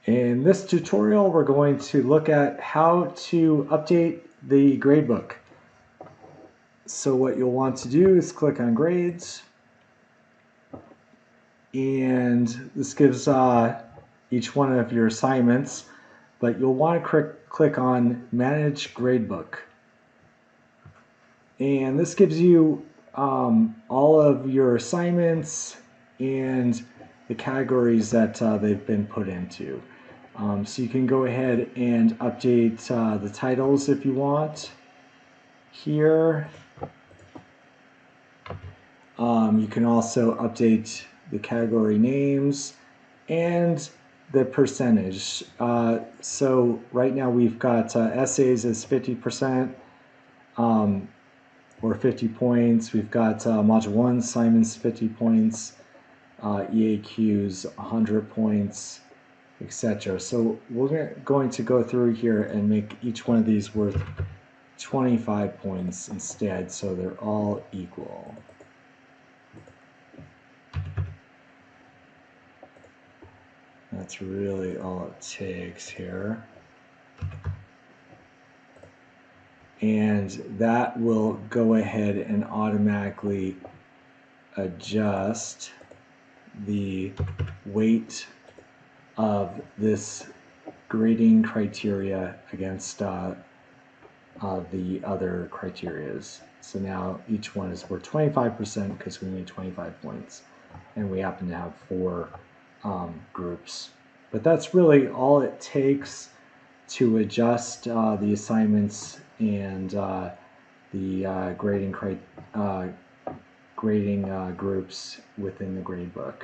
In this tutorial, we're going to look at how to update the gradebook. So what you'll want to do is click on Grades, and this gives each one of your assignments, but you'll want to click on Manage Gradebook. And this gives you all of your assignments and the categories that they've been put into. So you can go ahead and update the titles if you want here. You can also update the category names and the percentage. So right now we've got essays as 50%. Or 50 points. We've got Module 1 assignments 50 points, EAQs 100 points, etc. So we're going to go through here and make each one of these worth 25 points instead, so they're all equal. That's really all it takes here. And that will go ahead and automatically adjust the weight of this grading criteria against the other criterias. So now each one is worth 25% because we need 25 points, and we happen to have 4 groups. But that's really all it takes to adjust the assignments and the grading groups within the gradebook.